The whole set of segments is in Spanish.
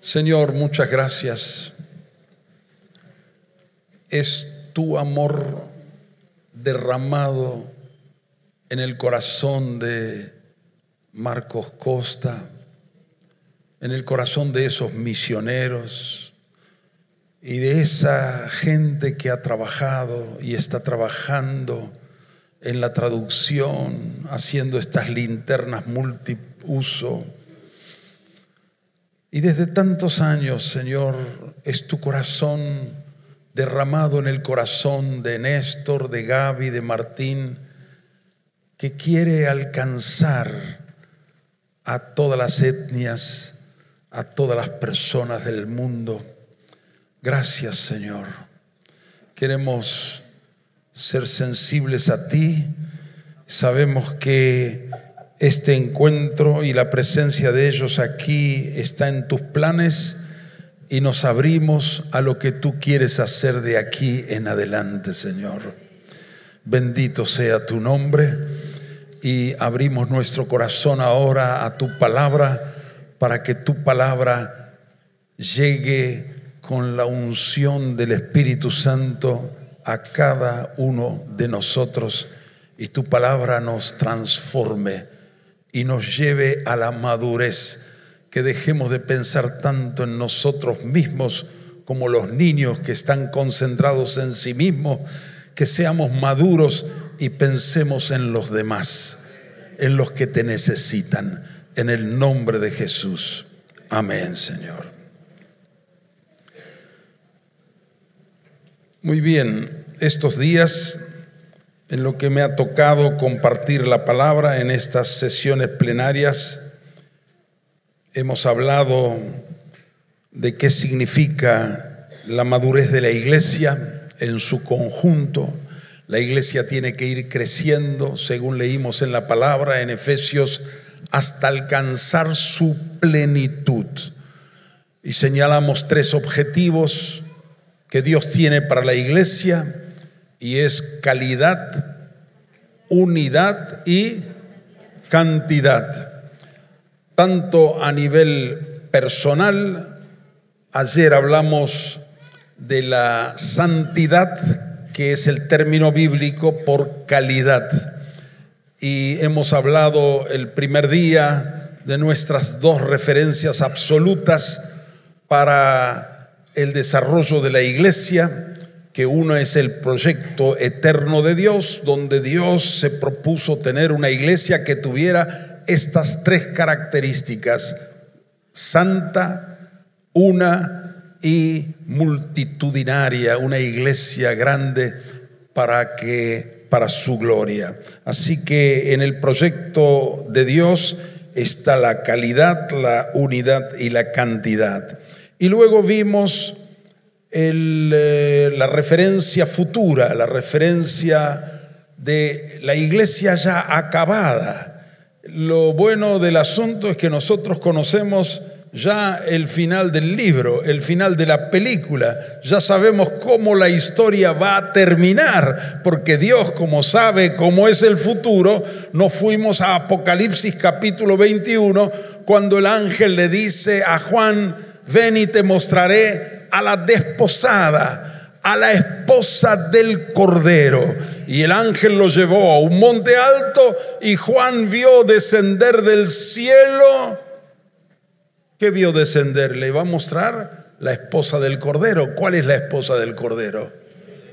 Señor, muchas gracias. Es tu amor derramado en el corazón de Marcos Costa, en el corazón de esos misioneros y de esa gente que ha trabajado y está trabajando en la traducción, haciendo estas linternas multiuso. Y desde tantos años, Señor, es tu corazón derramado en el corazón de Néstor, de Gaby, de Martín, que quiere alcanzar a todas las etnias, a todas las personas del mundo. Gracias, Señor. Queremos ser sensibles a ti. Sabemos que este encuentro y la presencia de ellos aquí está en tus planes y nos abrimos a lo que tú quieres hacer de aquí en adelante, Señor. Bendito sea tu nombre y abrimos nuestro corazón ahora a tu palabra para que tu palabra llegue con la unción del Espíritu Santo a cada uno de nosotros y tu palabra nos transforme y nos lleve a la madurez, que dejemos de pensar tanto en nosotros mismos como los niños que están concentrados en sí mismos, que seamos maduros y pensemos en los demás, en los que te necesitan, en el nombre de Jesús. Amén, Señor. Muy bien, estos días en lo que me ha tocado compartir la palabra en estas sesiones plenarias, hemos hablado de qué significa la madurez de la iglesia en su conjunto. La iglesia tiene que ir creciendo, según leímos en la palabra en Efesios, hasta alcanzar su plenitud. Y señalamos 3 objetivos que Dios tiene para la iglesia, y es calidad, unidad y cantidad. Tanto a nivel personal, ayer hablamos de la santidad, que es el término bíblico por calidad, y hemos hablado el primer día de nuestras 2 referencias absolutas para el desarrollo de la iglesia, que uno es el proyecto eterno de Dios, donde Dios se propuso tener una iglesia que tuviera estas 3 características: santa, una y multitudinaria, una iglesia grande para su gloria. Así que en el proyecto de Dios está la calidad, la unidad y la cantidad. Y luego vimos la referencia futura, la referencia de la iglesia ya acabada. Lo bueno del asunto es que nosotros conocemos ya el final del libro, el final de la película. Ya sabemos cómo la historia va a terminar, porque Dios, como sabe cómo es el futuro, nos fuimos a Apocalipsis capítulo 21, cuando el ángel le dice a Juan: ven y te mostraré a la desposada, a la esposa del Cordero. Y el ángel lo llevó a un monte alto y Juan vio descender del cielo. ¿Qué vio descender? Le va a mostrar la esposa del Cordero. ¿Cuál es la esposa del Cordero?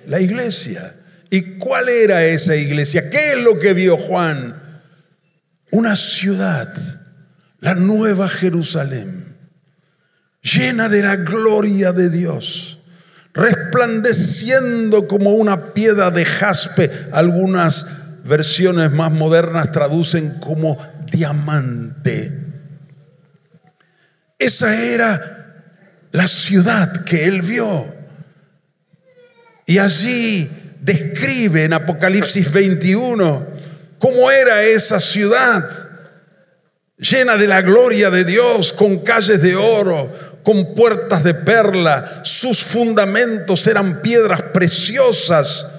La iglesia. ¿Y cuál era esa iglesia? ¿Qué es lo que vio Juan? Una ciudad, la Nueva Jerusalén, llena de la gloria de Dios, resplandeciendo como una piedra de jaspe. Algunas versiones más modernas traducen como diamante. Esa era la ciudad que él vio. Y allí describe en Apocalipsis 21 cómo era esa ciudad, llena de la gloria de Dios, con calles de oro, con puertas de perla. Sus fundamentos eran piedras preciosas.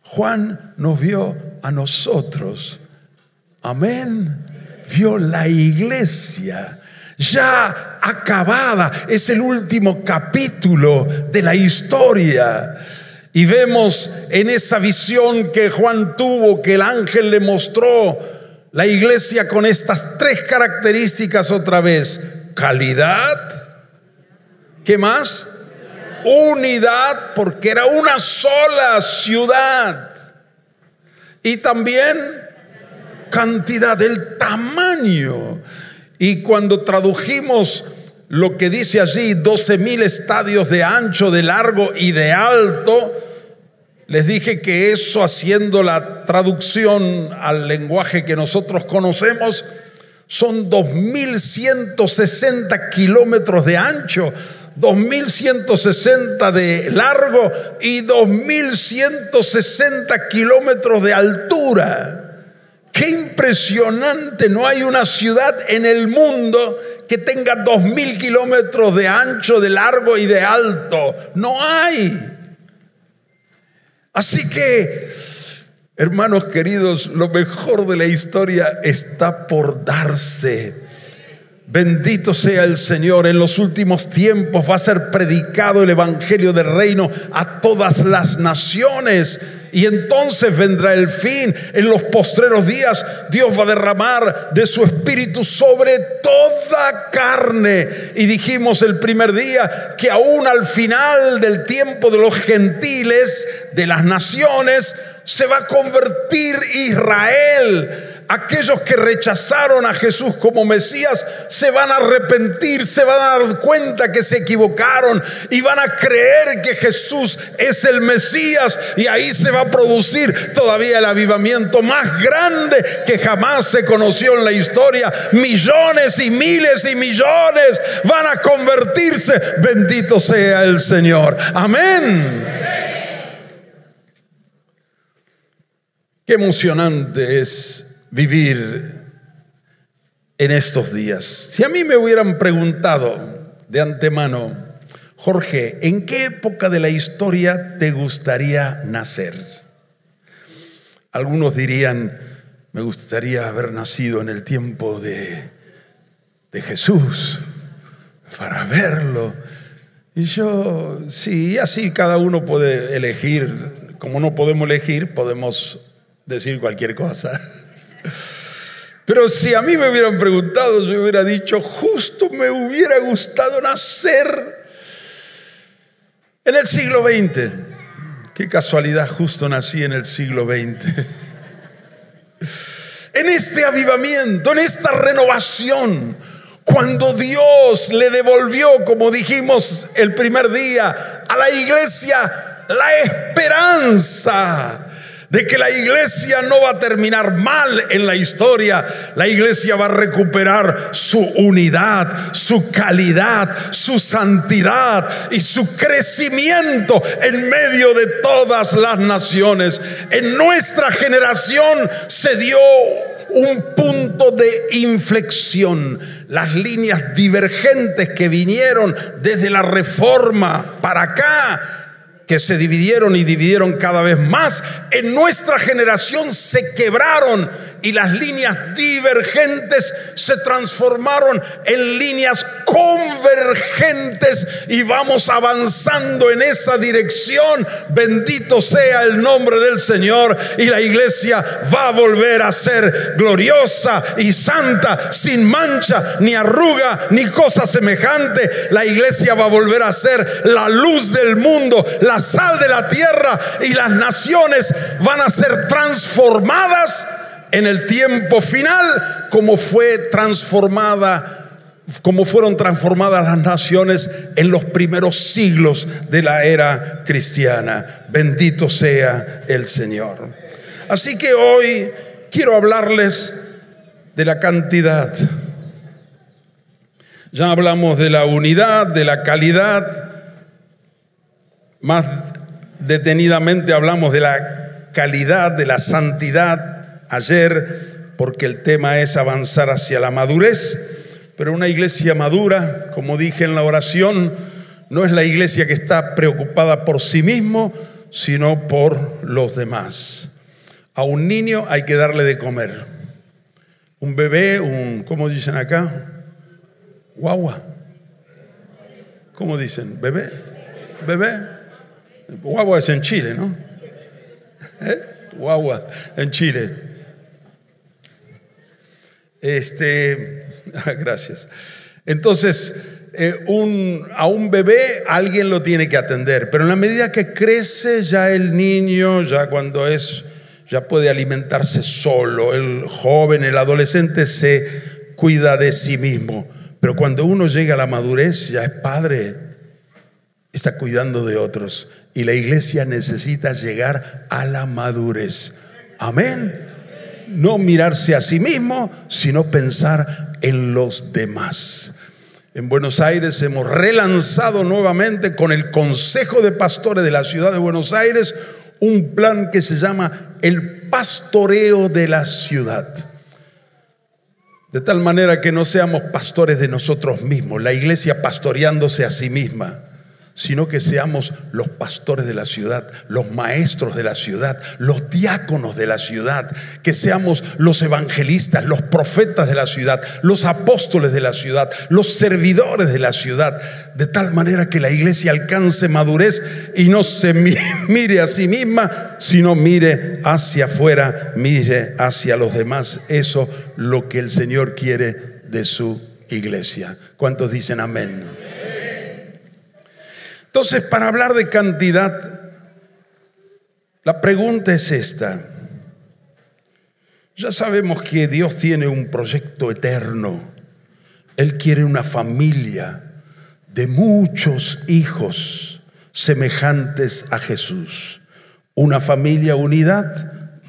Juan nos vio a nosotros. Amén. Vio la iglesia ya acabada. Es el último capítulo de la historia. Y vemos en esa visión que Juan tuvo, que el ángel le mostró, la iglesia con estas tres características otra vez: calidad, ¿qué más? Unidad, porque era una sola ciudad, y también cantidad, el tamaño. Y cuando tradujimos lo que dice allí, 12,000 estadios de ancho, de largo y de alto, les dije que eso, haciendo la traducción al lenguaje que nosotros conocemos, son 2,160 kilómetros de ancho, 2,160 de largo y 2,160 kilómetros de altura. ¡Qué impresionante! No hay una ciudad en el mundo que tenga 2,000 kilómetros de ancho, de largo y de alto. No hay. Así que, hermanos queridos, lo mejor de la historia está por darse. Bendito sea el Señor. En los últimos tiempos va a ser predicado el evangelio del reino a todas las naciones, y entonces vendrá el fin. En los postreros días Dios va a derramar de su espíritu sobre toda carne. Y dijimos el primer día que aún al final del tiempo de los gentiles, de las naciones, se va a convertir Israel. Aquellos que rechazaron a Jesús como Mesías se van a arrepentir, se van a dar cuenta que se equivocaron y van a creer que Jesús es el Mesías, y ahí se va a producir todavía el avivamiento más grande que jamás se conoció en la historia. Millones y miles y millones van a convertirse. Bendito sea el Señor. Amén. Qué emocionante es vivir en estos días. Si a mí me hubieran preguntado de antemano: Jorge, ¿en qué época de la historia te gustaría nacer? Algunos dirían: me gustaría haber nacido en el tiempo de Jesús para verlo. Y yo, sí, así cada uno puede elegir. Como no podemos elegir, podemos decir cualquier cosa. Pero si a mí me hubieran preguntado, yo hubiera dicho: justo me hubiera gustado nacer en el siglo XX. Qué casualidad, justo nací en el siglo XX. En este avivamiento, en esta renovación, cuando Dios le devolvió, como dijimos el primer día, a la iglesia la esperanza de que la iglesia no va a terminar mal en la historia. La iglesia va a recuperar su unidad, su calidad, su santidad y su crecimiento en medio de todas las naciones. En nuestra generación se dio un punto de inflexión. Las líneas divergentes que vinieron desde la Reforma para acá, que se dividieron cada vez más, en nuestra generación se quebraron, y las líneas divergentes se transformaron en líneas convergentes, y vamos avanzando en esa dirección. Bendito sea el nombre del Señor. Y la iglesia va a volver a ser gloriosa y santa, sin mancha, ni arruga, ni cosa semejante. La iglesia va a volver a ser la luz del mundo, la sal de la tierra, y las naciones van a ser transformadas en el tiempo final, como fueron transformadas las naciones en los primeros siglos de la era cristiana. Bendito sea el Señor. Así que hoy quiero hablarles de la cantidad. Ya hablamos de la unidad, de la calidad. Más detenidamente hablamos de la calidad, de la santidad ayer, porque el tema es avanzar hacia la madurez. Pero una iglesia madura, como dije en la oración, no es la iglesia que está preocupada por sí mismo, sino por los demás. A un niño hay que darle de comer. Un bebé, ¿cómo dicen acá? Guagua. ¿Cómo dicen? ¿Bebé? ¿Bebé? Guagua es en Chile, ¿no? Guagua en Chile. Gracias. Entonces, a un bebé alguien lo tiene que atender, pero en la medida que crece, ya el niño, ya puede alimentarse solo. El joven, el adolescente se cuida de sí mismo. Pero cuando uno llega a la madurez, ya es padre, está cuidando de otros. Y la iglesia necesita llegar a la madurez. Amén. No mirarse a sí mismo, sino pensar en los demás. En Buenos Aires hemos relanzado nuevamente con el Consejo de Pastores de la ciudad de Buenos Aires un plan que se llama el pastoreo de la ciudad. De tal manera que no seamos pastores de nosotros mismos, la iglesia pastoreándose a sí misma, sino que seamos los pastores de la ciudad, los maestros de la ciudad, los diáconos de la ciudad, que seamos los evangelistas, los profetas de la ciudad, los apóstoles de la ciudad, los servidores de la ciudad, de tal manera que la iglesia alcance madurez y no se mire a sí misma, sino mire hacia afuera, mire hacia los demás. Eso es lo que el Señor quiere de su iglesia. ¿Cuántos dicen amén? Entonces, para hablar de cantidad, la pregunta es esta. Ya sabemos que Dios tiene un proyecto eterno. Él quiere una familia de muchos hijos semejantes a Jesús. Una familia, unidad,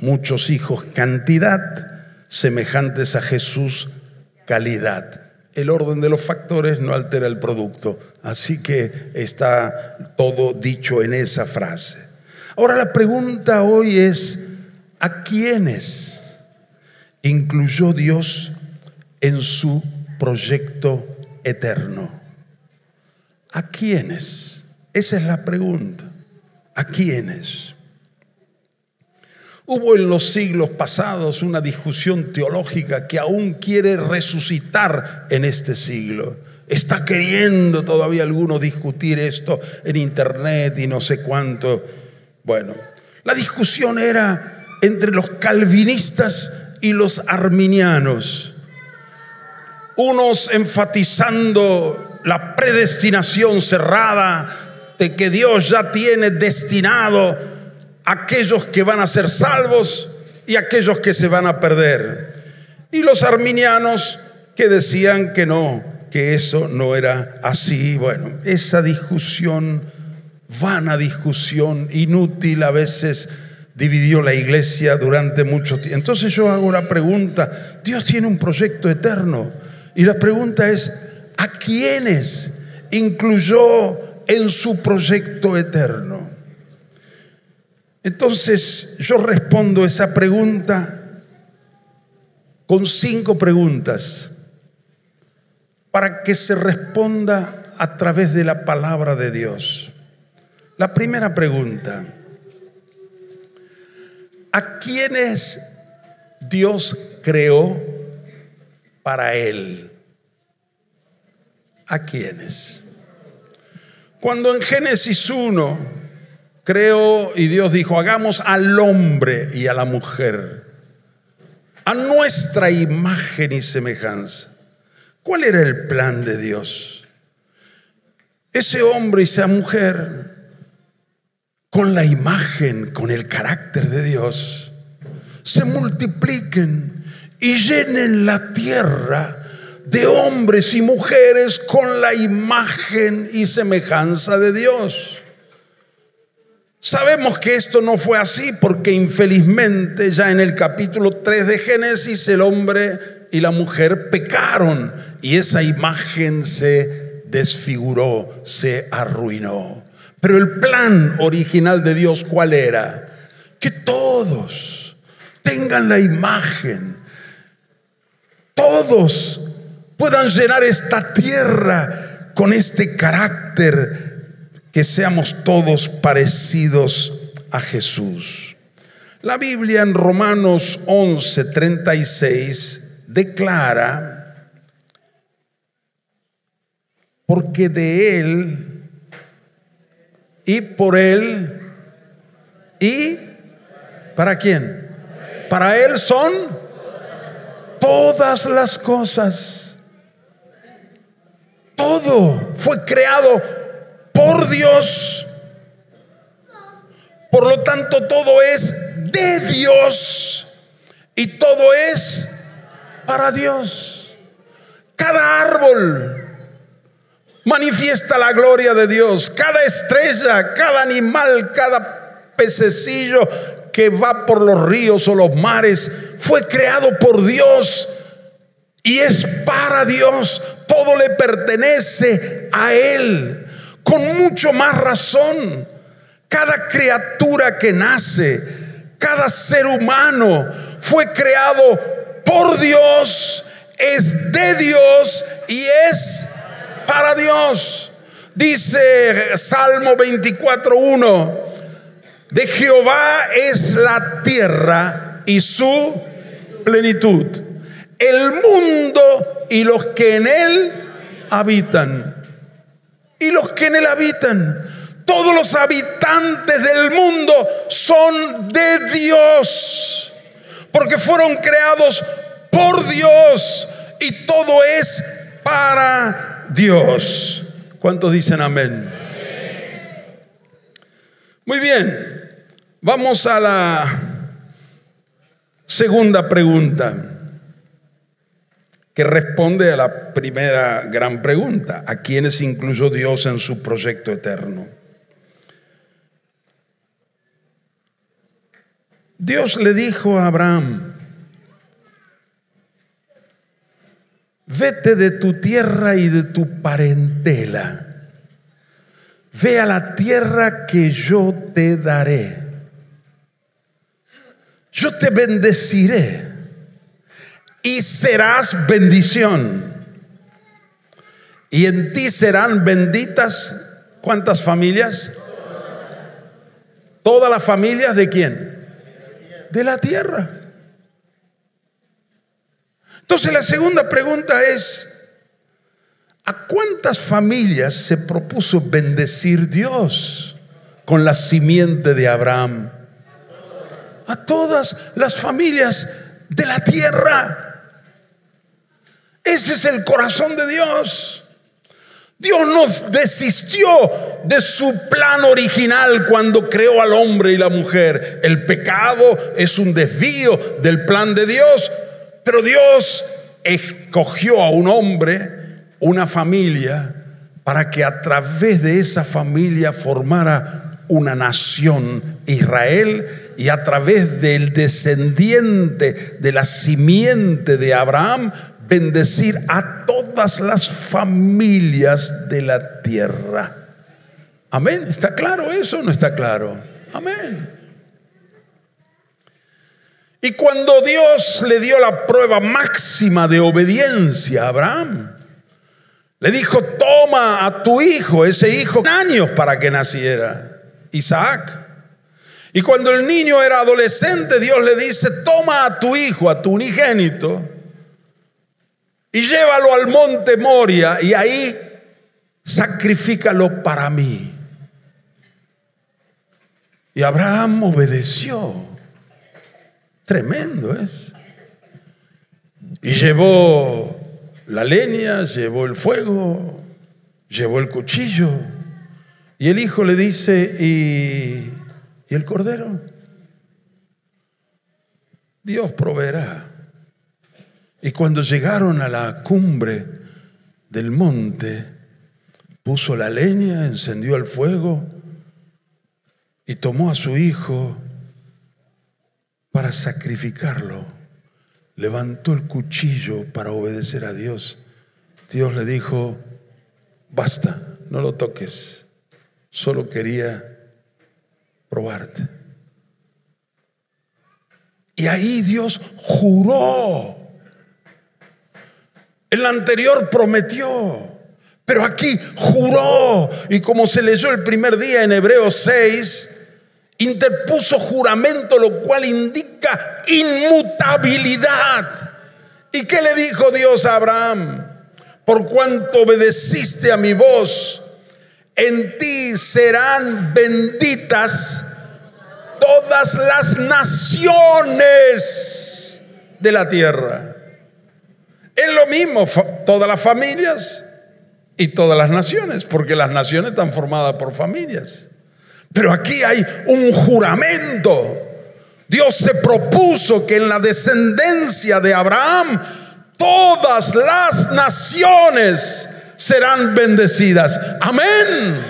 muchos hijos, cantidad, semejantes a Jesús, calidad. El orden de los factores no altera el producto. Así que está todo dicho en esa frase. Ahora la pregunta hoy es: ¿a quiénes incluyó Dios en su proyecto eterno? ¿A quiénes? Esa es la pregunta. ¿A quiénes? Hubo en los siglos pasados una discusión teológica que aún quiere resucitar en este siglo. Está queriendo todavía algunos discutir esto en internet y no sé cuánto. Bueno, la discusión era entre los calvinistas y los arminianos. Unos enfatizando la predestinación cerrada de que Dios ya tiene destinado aquellos que van a ser salvos y aquellos que se van a perder. Y los arminianos que decían que no, que eso no era así. Bueno, esa discusión, vana discusión, inútil, a veces dividió la iglesia durante mucho tiempo. Entonces yo hago la pregunta: Dios tiene un proyecto eterno, y la pregunta es: ¿a quiénes incluyó en su proyecto eterno? Entonces yo respondo esa pregunta con 5 preguntas para que se responda a través de la palabra de Dios. La primera pregunta: ¿a quiénes Dios creó para Él? ¿A quiénes? Cuando en Génesis 1 creó y Dios dijo: hagamos al hombre y a la mujer a nuestra imagen y semejanza. ¿Cuál era el plan de Dios? Ese hombre y esa mujer, con la imagen, con el carácter de Dios, se multipliquen y llenen la tierra de hombres y mujeres con la imagen y semejanza de Dios. Sabemos que esto no fue así porque infelizmente ya en el capítulo 3 de Génesis el hombre y la mujer pecaron y esa imagen se desfiguró, se arruinó. Pero el plan original de Dios, ¿cuál era? Que todos tengan la imagen, todos puedan llenar esta tierra con este carácter, que seamos todos parecidos a Jesús. La Biblia en Romanos 11:36 declara porque de Él y por Él y ¿para quién? Para Él son todas las cosas. Todo fue creado por Dios. Por lo tanto, todo es de Dios y todo es para Dios. Cada árbol manifiesta la gloria de Dios. Cada estrella, cada animal, cada pececillo que va por los ríos o los mares fue creado por Dios y es para Dios. Todo le pertenece a Él. Con mucho más razón, cada criatura que nace, cada ser humano fue creado por Dios, es de Dios y es para Dios. Dice Salmo 24:1: de Jehová es la tierra y su plenitud, el mundo y los que en él habitan. Y los que en él habitan, todos los habitantes del mundo son de Dios, porque fueron creados por Dios y todo es para Dios. ¿Cuántos dicen amén? Muy bien, vamos a la segunda pregunta, que responde a la primera gran pregunta: ¿a quiénes incluyó Dios en su proyecto eterno? Dios le dijo a Abraham: vete de tu tierra y de tu parentela, ve a la tierra que yo te daré. Yo te bendeciré y serás bendición, y en ti serán benditas ¿cuántas familias? Todas las familias ¿de quién? De la tierra. Entonces la segunda pregunta es: ¿a cuántas familias se propuso bendecir Dios con la simiente de Abraham? A todas las familias de la tierra. Ese es el corazón de Dios. Dios no desistió de su plan original cuando creó al hombre y la mujer. El pecado es un desvío del plan de Dios, pero Dios escogió a un hombre, una familia, para que a través de esa familia formara una nación, Israel, y a través del descendiente de la simiente de Abraham bendecir a todas las familias de la tierra. Amén. ¿Está claro eso o no está claro? Amén. Y cuando Dios le dio la prueba máxima de obediencia a Abraham, le dijo: toma a tu hijo, ese hijo, años para que naciera, Isaac. Y cuando el niño era adolescente, Dios le dice: toma a tu hijo, a tu unigénito, y llévalo al monte Moria y ahí sacrifícalo para mí. Y Abraham obedeció. Tremendo es. Y llevó la leña, llevó el fuego, llevó el cuchillo. Y el hijo le dice: ¿y el cordero? Dios proveerá. Y cuando llegaron a la cumbre del monte, puso la leña, encendió el fuego y tomó a su hijo para sacrificarlo. Levantó el cuchillo para obedecer a Dios. Dios le dijo: basta, no lo toques, solo quería probarte. Y ahí Dios juró. El anterior prometió, pero aquí juró. Y como se leyó el primer día en Hebreos 6, interpuso juramento, lo cual indica inmutabilidad. ¿Y qué le dijo Dios a Abraham? por cuanto obedeciste a mi voz, en ti serán benditas todas las naciones de la tierra. Es lo mismo, todas las familias y todas las naciones, porque las naciones están formadas por familias. Pero aquí hay un juramento. Dios se propuso que en la descendencia de Abraham todas las naciones serán bendecidas. Amén.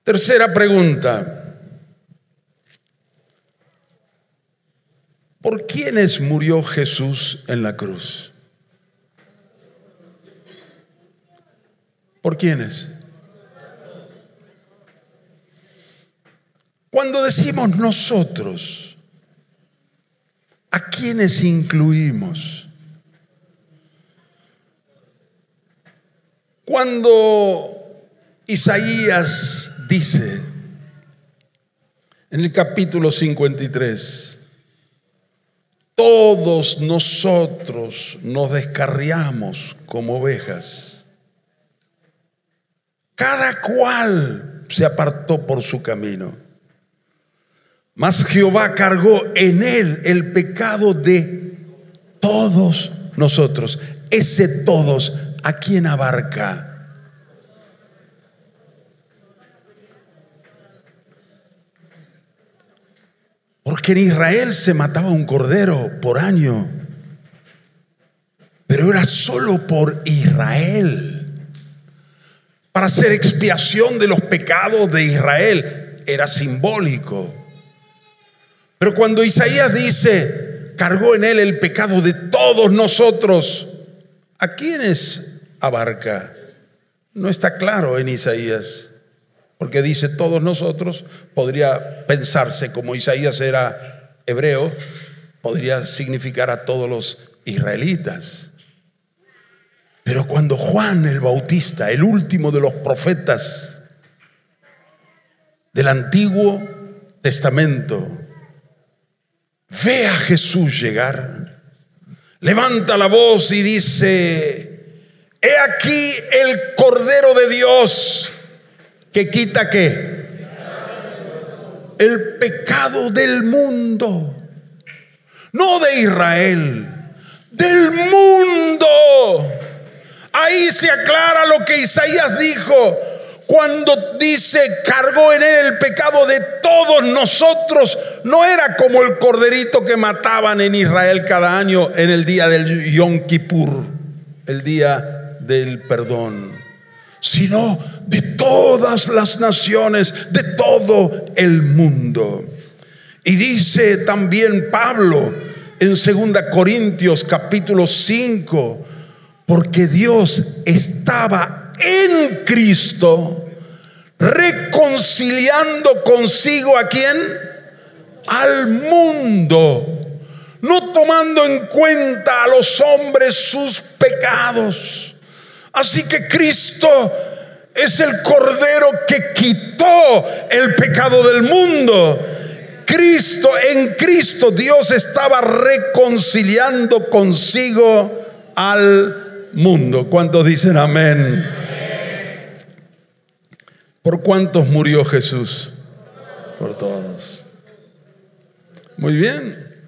Tercera pregunta: ¿por quiénes murió Jesús en la cruz? ¿Por quiénes? Cuando decimos nosotros, ¿a quiénes incluimos? Cuando Isaías dice en el capítulo 53, todos nosotros nos descarriamos como ovejas, cada cual se apartó por su camino, mas Jehová cargó en él el pecado de todos nosotros. Ese todos, ¿a quién abarca? Porque en Israel se mataba un cordero por año, pero era solo por Israel, para hacer expiación de los pecados de Israel. Era simbólico. Pero cuando Isaías dice, cargó en él el pecado de todos nosotros, ¿a quiénes abarca? No está claro en Isaías, porque dice todos nosotros. Podría pensarse, como Isaías era hebreo, podría significar a todos los israelitas. Pero cuando Juan el Bautista, el último de los profetas del Antiguo Testamento, ve a Jesús llegar, levanta la voz y dice: he aquí el Cordero de Dios que quita ¿qué? El pecado del mundo. No de Israel, del mundo. Ahí se aclara lo que Isaías dijo cuando dice cargó en él el pecado de todos nosotros. No era como el corderito que mataban en Israel cada año en el día del Yom Kippur, el día del perdón, sino de todas las naciones, de todo el mundo. Y dice también Pablo en 2 Corintios capítulo 5, porque Dios estaba en Cristo reconciliando consigo ¿a quién? Al mundo, no tomando en cuenta a los hombres sus pecados. Así que Cristo es el Cordero que quitó el pecado del mundo. En Cristo Dios estaba reconciliando consigo al mundo. ¿Cuántos dicen amén? ¿Por cuántos murió Jesús? Por todos. Muy bien.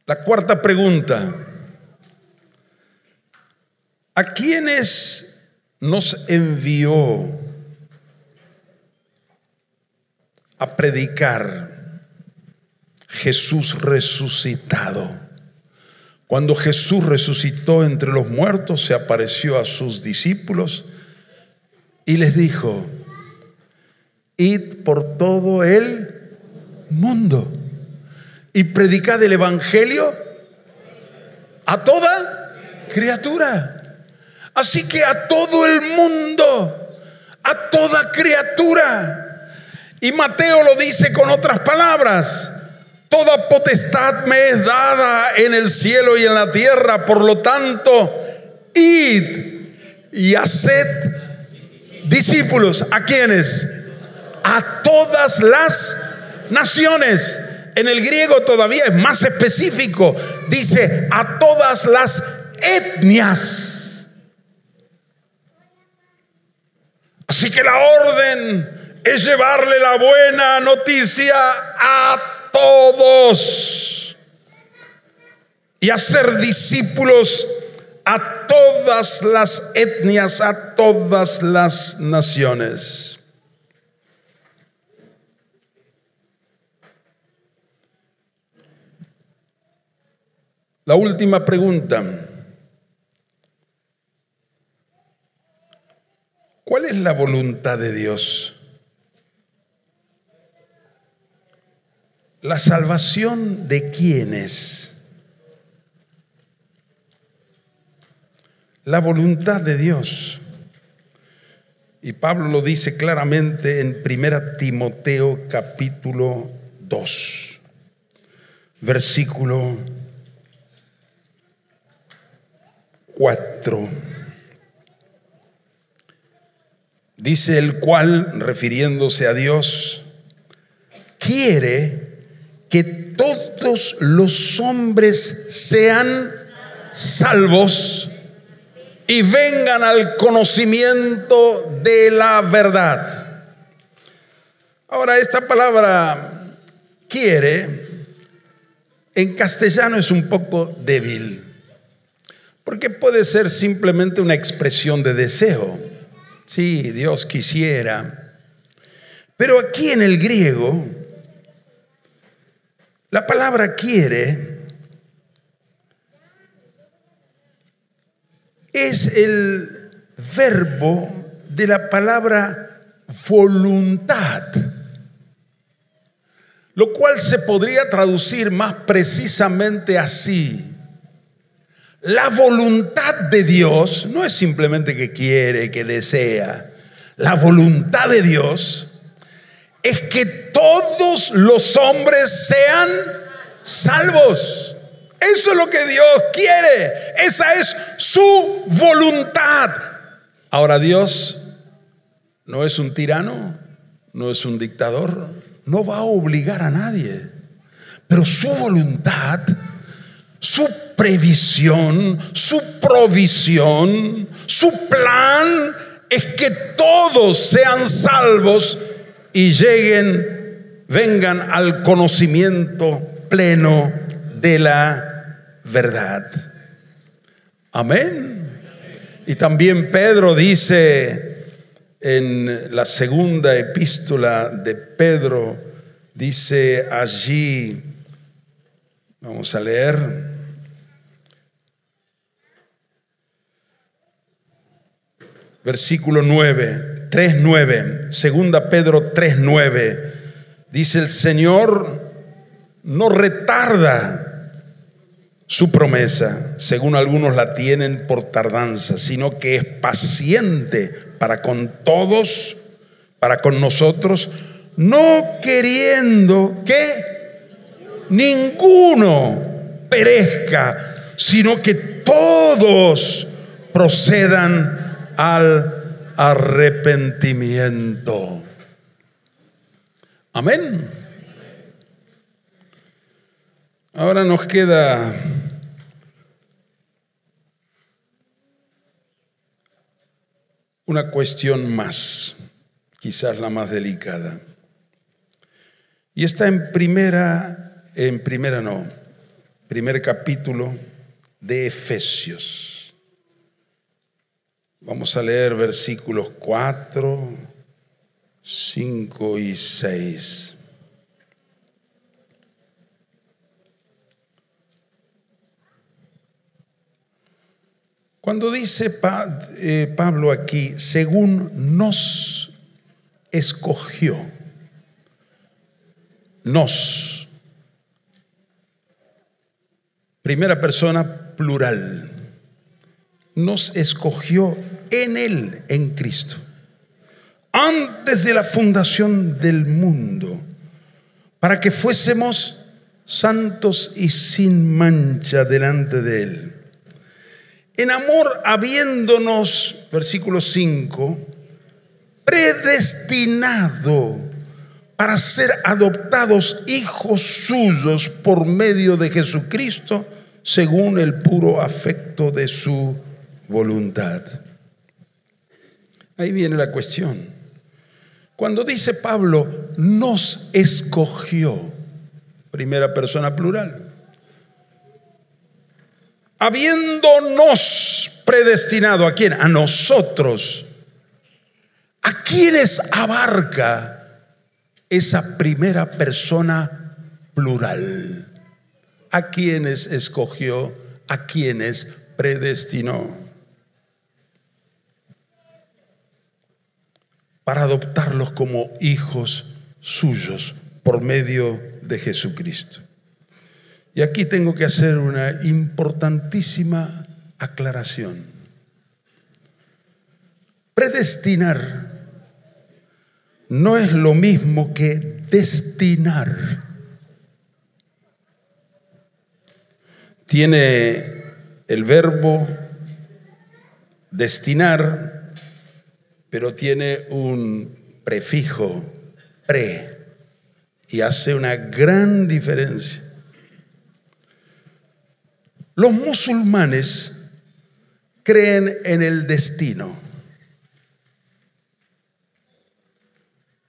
La cuarta pregunta: ¿a quiénes nos envió a predicar Jesús resucitado? Cuando Jesús resucitó entre los muertos, se apareció a sus discípulos y les dijo: id por todo el mundo y predicad el evangelio a toda criatura. Así que a todo el mundo, a toda criatura. Y Mateo lo dice con otras palabras: toda potestad me es dada en el cielo y en la tierra, por lo tanto, id y haced discípulos. ¿A quiénes? A todas las naciones. En el griego todavía es más específico. Dice a todas las etnias. Así que la orden es llevarle la buena noticia a todos y hacer discípulos a todas las etnias, a todas las naciones. La última pregunta: ¿cuál es la voluntad de Dios? ¿La salvación de quiénes? La voluntad de Dios. Y Pablo lo dice claramente en 1 Timoteo capítulo 2, versículo 4. Dice: el cual, refiriéndose a Dios, quiere que todos los hombres sean salvos y vengan al conocimiento de la verdad. Ahora, esta palabra quiere en castellano es un poco débil, porque puede ser simplemente una expresión de deseo. Sí, Dios quisiera. Pero aquí en el griego, la palabra quiere es el verbo de la palabra voluntad, lo cual se podría traducir más precisamente así: la voluntad de Dios no es simplemente que quiere, que desea. La voluntad de Dios es que todos los hombres sean salvos. Eso es lo que Dios quiere. Esa es su voluntad. Ahora, Dios no es un tirano, no es un dictador, no va a obligar a nadie. Pero su voluntad, su previsión, su provisión, su plan es que todos sean salvos y vengan al conocimiento pleno de la verdad. Amén. Y también Pedro dice en la segunda epístola de Pedro, dice allí, vamos a leer, versículo 9, 3:9, segunda Pedro 3:9, dice: el Señor no retarda su promesa, según algunos la tienen por tardanza, sino que es paciente para con todos, para con nosotros, no queriendo que ninguno perezca, sino que todos procedan al arrepentimiento. Amén. Ahora nos queda una cuestión más, quizás la más delicada. Y está en primer capítulo de Efesios. Vamos a leer versículos 4, 5 y 6. Cuando dice Pablo aquí, según nos escogió, nos, primera persona plural, nos escogió en Él, en Cristo, antes de la fundación del mundo, para que fuésemos santos y sin mancha delante de Él. En amor, habiéndonos, versículo 5, predestinado para ser adoptados hijos suyos por medio de Jesucristo, según el puro afecto de su voluntad. Ahí viene la cuestión. Cuando dice Pablo, nos escogió, primera persona plural, habiéndonos predestinado, ¿a quién? A nosotros. ¿A quiénes abarca esa primera persona plural? ¿A quiénes escogió? ¿A quiénes predestinó? Para adoptarlos como hijos suyos por medio de Jesucristo. Y aquí tengo que hacer una importantísima aclaración. Predestinar no es lo mismo que destinar. Tiene el verbo destinar, pero tiene un prefijo, pre, y hace una gran diferencia. Los musulmanes creen en el destino.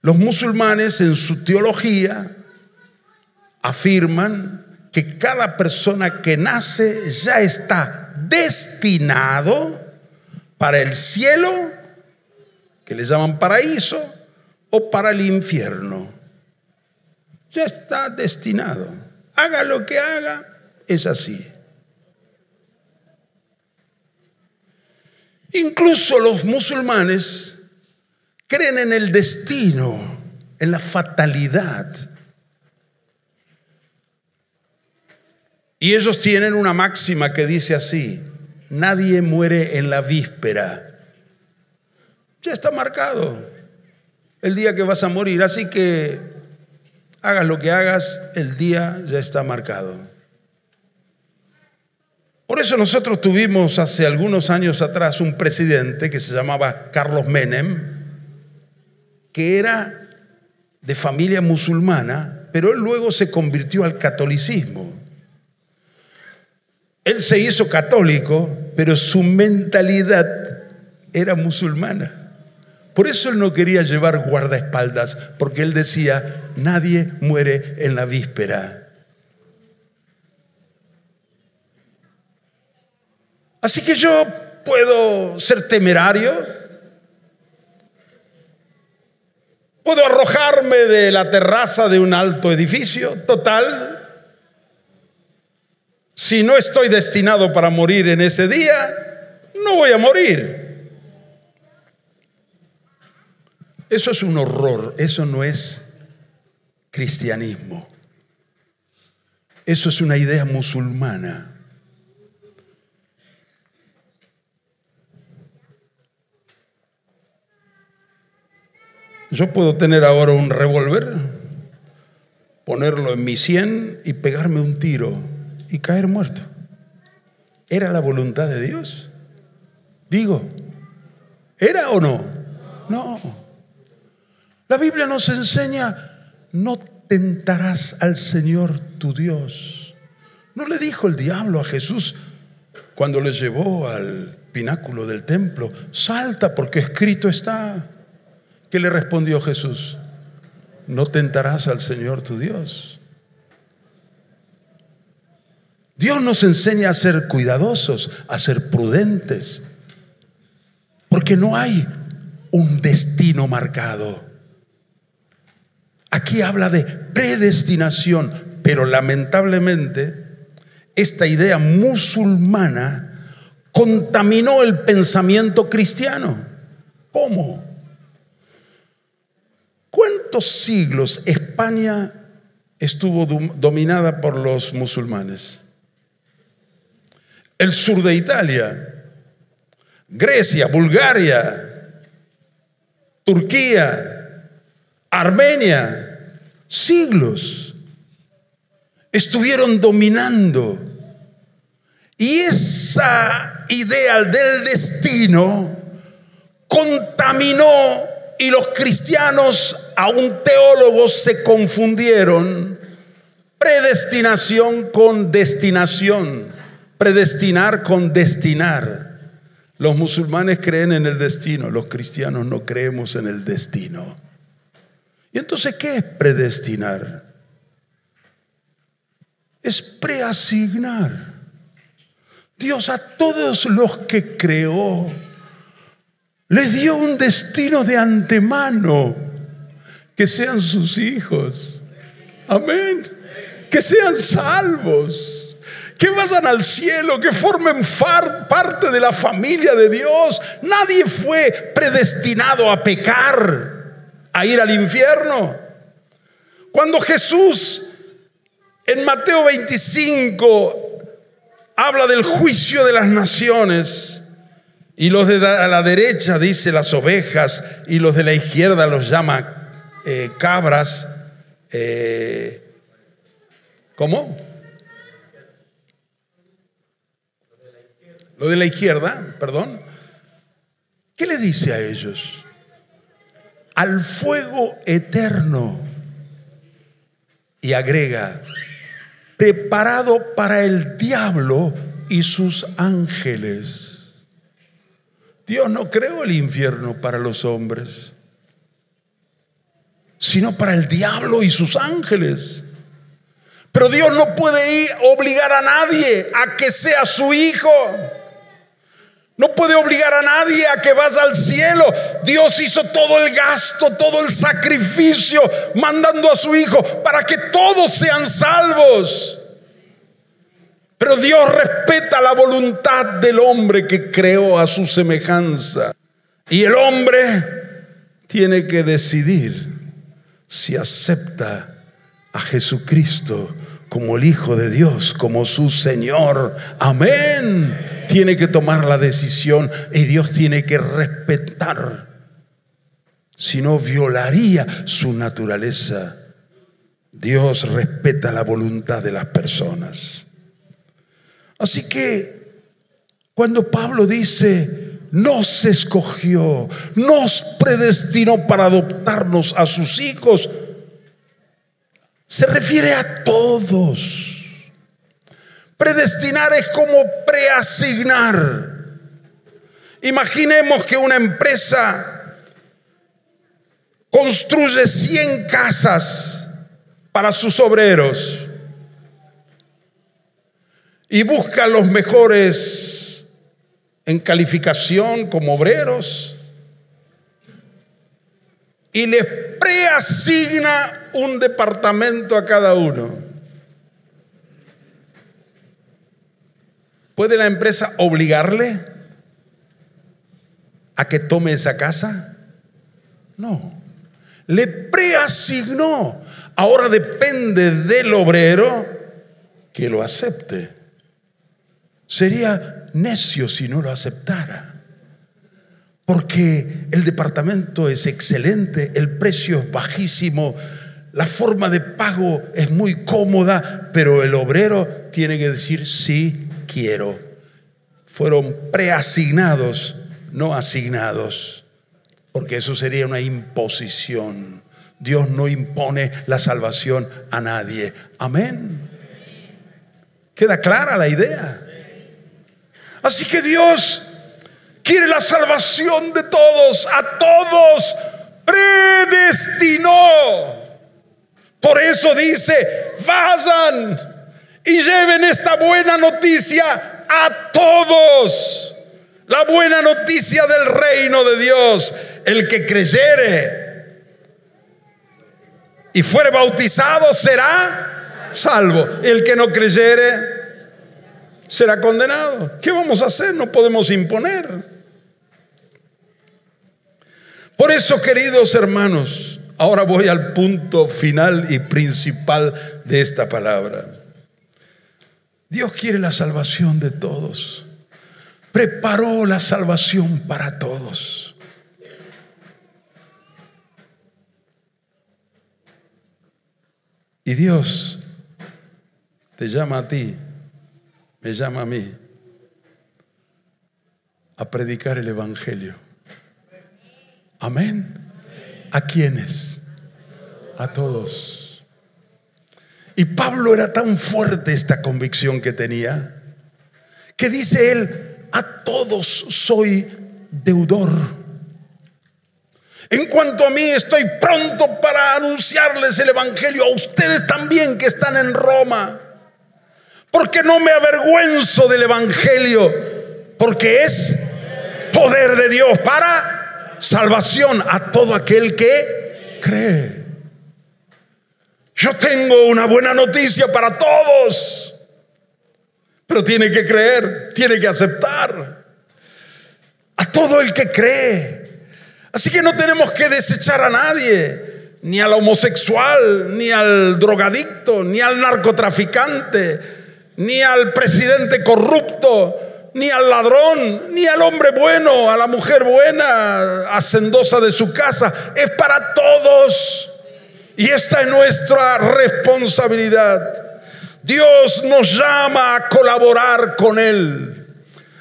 Los musulmanes en su teología afirman que cada persona que nace ya está destinado para el cielo, que le llaman paraíso, o para el infierno. Ya está destinado. Haga lo que haga, es así. Incluso los musulmanes creen en el destino, en la fatalidad. Y ellos tienen una máxima que dice así: nadie muere en la víspera. Ya está marcado el día que vas a morir, así que hagas lo que hagas, el día ya está marcado. Por eso nosotros tuvimos hace algunos años atrás un presidente que se llamaba Carlos Menem, que era de familia musulmana, pero él luego se convirtió al catolicismo. Él se hizo católico, pero su mentalidad era musulmana. Por eso él no quería llevar guardaespaldas, porque él decía: nadie muere en la víspera. Así que yo puedo ser temerario, puedo arrojarme de la terraza de un alto edificio, total. Si no estoy destinado para morir en ese día, no voy a morir. Eso es un horror, eso no es cristianismo. Eso es una idea musulmana. Yo puedo tener ahora un revólver, ponerlo en mi sien y pegarme un tiro y caer muerto. ¿Era la voluntad de Dios? Digo, ¿era o no? No. La Biblia nos enseña: no tentarás al Señor tu Dios. ¿No le dijo el diablo a Jesús cuando le llevó al pináculo del templo: salta porque escrito está? ¿Qué le respondió Jesús? No tentarás al Señor tu Dios. Dios nos enseña a ser cuidadosos, a ser prudentes, porque no hay un destino marcado. Aquí habla de predestinación, pero lamentablemente esta idea musulmana contaminó el pensamiento cristiano. ¿Cómo? ¿Cuántos siglos España estuvo dominada por los musulmanes? El sur de Italia, Grecia, Bulgaria, Turquía, Armenia, siglos estuvieron dominando. Y esa idea del destino contaminó y los cristianos, aún teólogos, se confundieron predestinación con destinación, predestinar con destinar. Los musulmanes creen en el destino, los cristianos no creemos en el destino. Y entonces, ¿qué es predestinar? Es preasignar. Dios a todos los que creó les dio un destino de antemano, que sean sus hijos. Amén. Que sean salvos, que vayan al cielo, que formen parte de la familia de Dios. Nadie fue predestinado a pecar, a ir al infierno. Cuando Jesús en Mateo 25 habla del juicio de las naciones, y los de a la derecha dice las ovejas, y los de la izquierda los llama cabras. ¿Cómo? Lo de la izquierda, perdón. ¿Qué le dice a ellos? Al fuego eterno. Y agrega, preparado para el diablo y sus ángeles. Dios no creó el infierno para los hombres, sino para el diablo y sus ángeles. Pero Dios no puede obligar a nadie a que sea su hijo. No puede obligar a nadie a que vaya al cielo. Dios hizo todo el gasto, todo el sacrificio, mandando a su hijo para que todos sean salvos. Pero Dios respeta la voluntad del hombre que creó a su semejanza. Y el hombre tiene que decidir si acepta a Jesucristo como el Hijo de Dios, como su Señor. Amén. Tiene que tomar la decisión y Dios tiene que respetar. Si no, violaría su naturaleza. Dios respeta la voluntad de las personas. Así que cuando Pablo dice, nos escogió, nos predestinó para adoptarnos a sus hijos, se refiere a todos. Predestinar es como preasignar. Imaginemos que una empresa construye 100 casas para sus obreros y busca los mejores en calificación como obreros y les preasigna un departamento a cada uno. ¿Puede la empresa obligarle a que tome esa casa? No. Le preasignó. Ahora depende del obrero que lo acepte. Sería necio si no lo aceptara, porque el departamento es excelente, el precio es bajísimo, la forma de pago es muy cómoda, pero el obrero tiene que decir sí quiero. Fueron preasignados, no asignados, porque eso sería una imposición. Dios no impone la salvación a nadie. Amén. ¿Queda clara la idea? Así que Dios quiere la salvación de todos, a todos predestinó. Por eso dice, vayan y lleven esta buena noticia a todos. La buena noticia del reino de Dios. El que creyere y fuere bautizado será salvo. El que no creyere será condenado. ¿Qué vamos a hacer? No podemos imponer. Por eso, queridos hermanos, ahora voy al punto final y principal de esta palabra. Dios quiere la salvación de todos. Preparó la salvación para todos. Y Dios te llama a ti, me llama a mí, a predicar el evangelio. Amén. ¿A quiénes? A todos. Y Pablo era tan fuerte esta convicción que tenía, que dice él: a todos soy deudor. En cuanto a mí, estoy pronto para anunciarles el evangelio a ustedes también que están en Roma, porque no me avergüenzo del evangelio, porque es poder de Dios para salvación a todo aquel que cree. Yo tengo una buena noticia para todos, pero tiene que creer, tiene que aceptar. A todo el que cree. Así que no tenemos que desechar a nadie, ni al homosexual, ni al drogadicto, ni al narcotraficante, ni al presidente corrupto, ni al ladrón, ni al hombre bueno, a la mujer buena, hacendosa de su casa. Es para todos. Y esta es nuestra responsabilidad. Dios nos llama a colaborar con Él,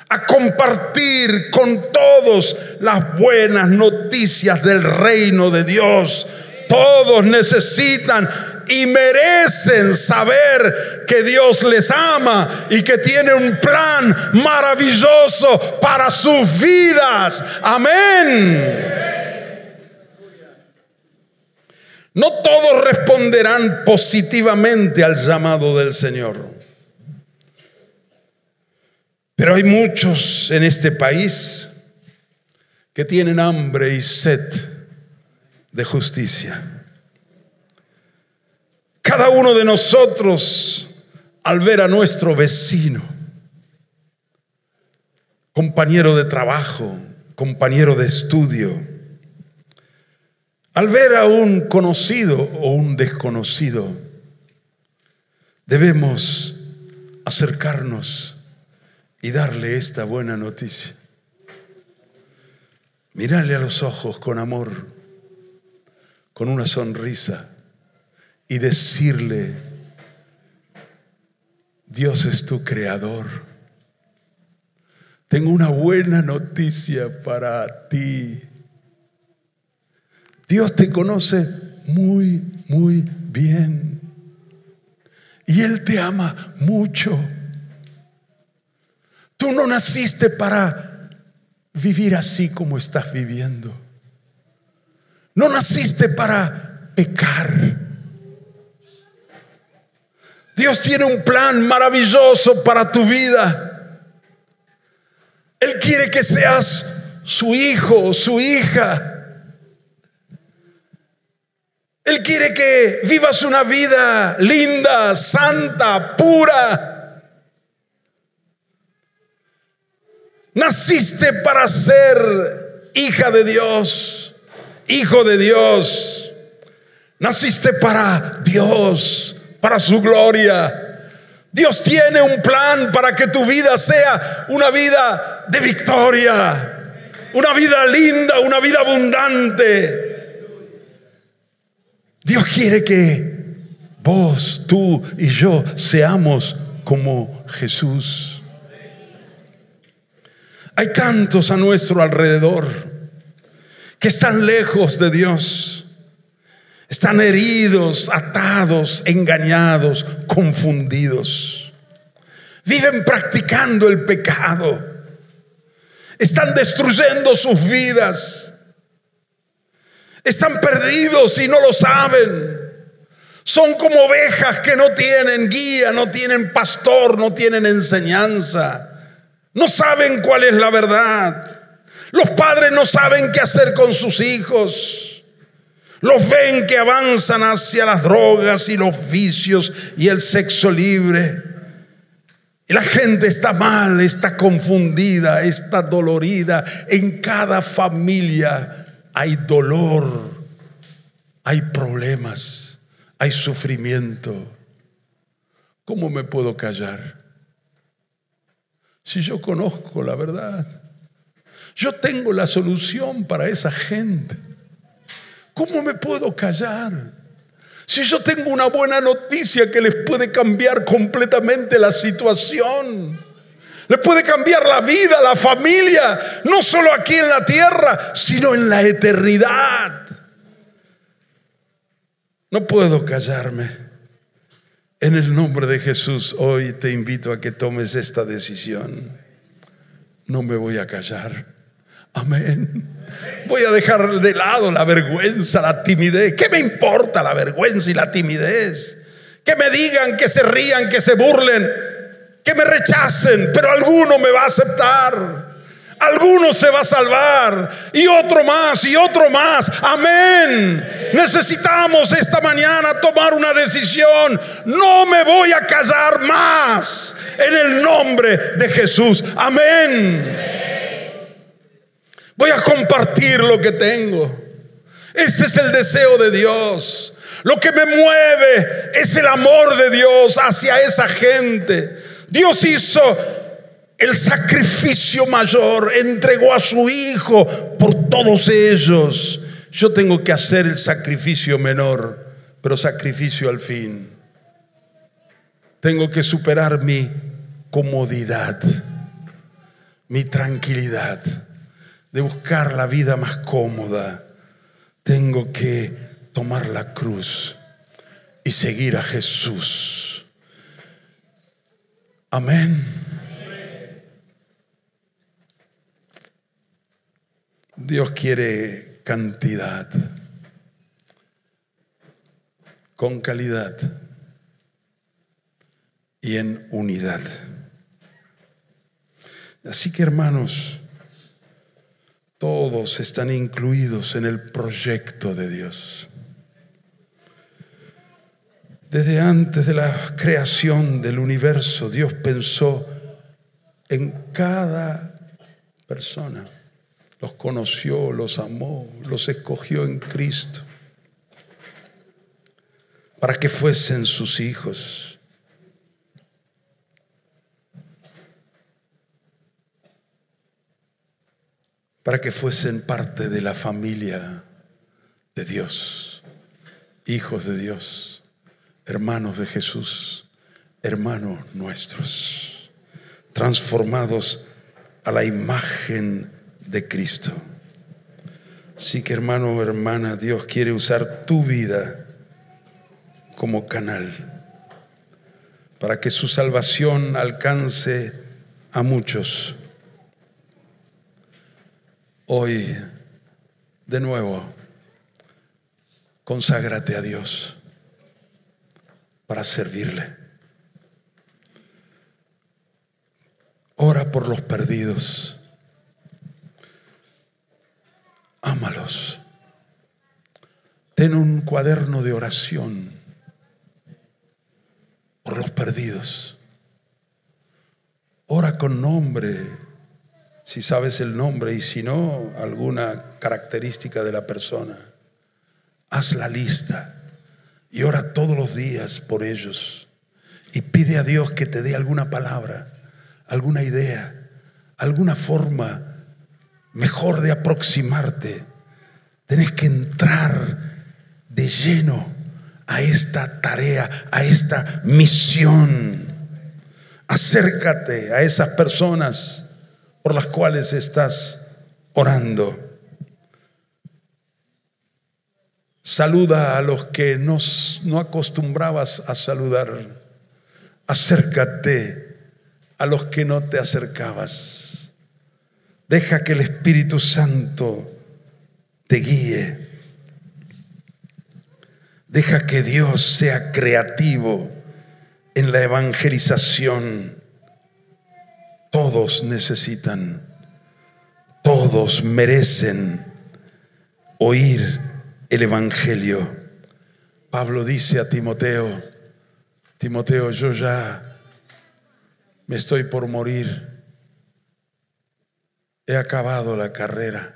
a compartir con todos las buenas noticias del reino de Dios. Todos necesitan y merecen saber que Dios les ama y que tiene un plan maravilloso para sus vidas. Amén. No todos responderán positivamente al llamado del Señor, pero hay muchos en este país que tienen hambre y sed de justicia. Cada uno de nosotros, al ver a nuestro vecino, compañero de trabajo, compañero de estudio, al ver a un conocido o un desconocido, debemos acercarnos y darle esta buena noticia. Mirarle a los ojos con amor, con una sonrisa, y decirle: Dios es tu creador. Tengo una buena noticia para ti. Dios te conoce muy, muy bien. Y Él te ama mucho. Tú no naciste para vivir así como estás viviendo. No naciste para pecar. Dios tiene un plan maravilloso para tu vida. Él quiere que seas su hijo, su hija. Él quiere que vivas una vida linda, santa, pura. Naciste para ser hija de Dios, hijo de Dios. Naciste para Dios, para su gloria. Dios tiene un plan para que tu vida sea una vida de victoria, una vida linda, una vida abundante. Dios quiere que vos, tú y yo seamos como Jesús. Hay tantos a nuestro alrededor que están lejos de Dios, están heridos, atados, engañados, confundidos. Viven practicando el pecado, están destruyendo sus vidas. Están perdidos y no lo saben. Son como ovejas que no tienen guía, no tienen pastor, no tienen enseñanza. No saben cuál es la verdad. Los padres no saben qué hacer con sus hijos. Los ven que avanzan hacia las drogas y los vicios y el sexo libre. Y la gente está mal, está confundida, está dolorida. En cada familia hay dolor, hay problemas, hay sufrimiento. ¿Cómo me puedo callar? Si yo conozco la verdad, yo tengo la solución para esa gente. ¿Cómo me puedo callar? Si yo tengo una buena noticia que les puede cambiar completamente la situación. Le puede cambiar la vida, la familia, no solo aquí en la tierra, sino en la eternidad. No puedo callarme. En el nombre de Jesús, hoy te invito a que tomes esta decisión. No me voy a callar. Amén. Voy a dejar de lado la vergüenza, la timidez. ¿Qué me importa la vergüenza y la timidez? Que me digan, que se rían, que se burlen, que me rechacen, pero alguno me va a aceptar. Alguno se va a salvar, y otro más, y otro más. Amén. Necesitamos esta mañana tomar una decisión. No me voy a callar más, en el nombre de Jesús. Amén. Voy a compartir lo que tengo. Ese es el deseo de Dios. Lo que me mueve es el amor de Dios hacia esa gente. Dios hizo el sacrificio mayor, entregó a su Hijo por todos ellos. Yo tengo que hacer el sacrificio menor, pero sacrificio al fin. Tengo que superar mi comodidad, mi tranquilidad de buscar la vida más cómoda. Tengo que tomar la cruz y seguir a Jesús. Amén. Dios quiere cantidad con calidad y en unidad. Así que, hermanos, todos están incluidos en el proyecto de Dios. Desde antes de la creación del universo, Dios pensó en cada persona. Los conoció, los amó, los escogió en Cristo para que fuesen sus hijos. Para que fuesen parte de la familia de Dios, hijos de Dios, hermanos de Jesús, hermanos nuestros, transformados a la imagen de Cristo. Así que, hermano o hermana, Dios quiere usar tu vida como canal para que su salvación alcance a muchos. Hoy, de nuevo, conságrate a Dios para servirle. Ora por los perdidos. Ámalos. Ten un cuaderno de oración por los perdidos. Ora con nombre, si sabes el nombre, y si no, alguna característica de la persona. Haz la lista y ora todos los días por ellos. Y pide a Dios que te dé alguna palabra, alguna idea, alguna forma mejor de aproximarte. Tenés que entrar de lleno a esta tarea, a esta misión. Acércate a esas personas por las cuales estás orando. Saluda a los que no acostumbrabas a saludar. Acércate a los que no te acercabas. Deja que el Espíritu Santo te guíe. Deja que Dios sea creativo en la evangelización. Todos necesitan, todos merecen oír el Evangelio. Pablo dice a Timoteo: Timoteo, yo ya me estoy por morir. He acabado la carrera.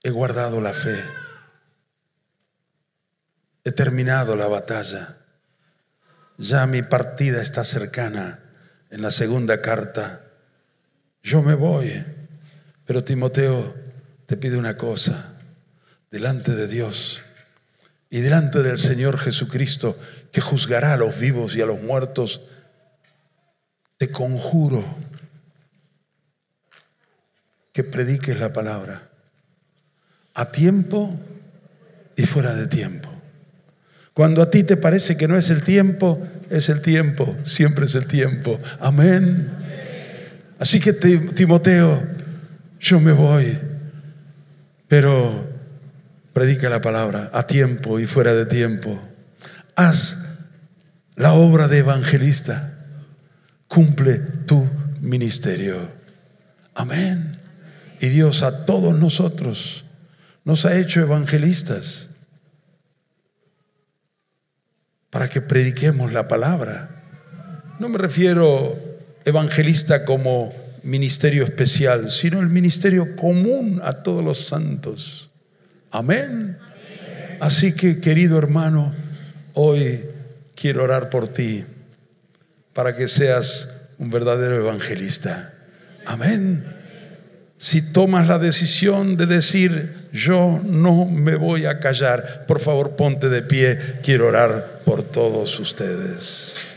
He guardado la fe. He terminado la batalla. Ya mi partida está cercana. En la segunda carta, yo me voy. Pero Timoteo, te pido una cosa. Delante de Dios y delante del Señor Jesucristo, que juzgará a los vivos y a los muertos, te conjuro que prediques la palabra a tiempo y fuera de tiempo. Cuando a ti te parece que no es el tiempo, siempre es el tiempo. Amén. Así que Timoteo, yo me voy, pero predica la palabra a tiempo y fuera de tiempo. Haz la obra de evangelista. Cumple tu ministerio. Amén. Y Dios a todos nosotros nos ha hecho evangelistas para que prediquemos la palabra. No me refiero evangelista como ministerio especial, sino el ministerio común a todos los santos. Amén. Así que, querido hermano, hoy quiero orar por ti para que seas un verdadero evangelista. Amén. Si tomas la decisión de decir, yo no me voy a callar, por favor ponte de pie, quiero orar por todos ustedes.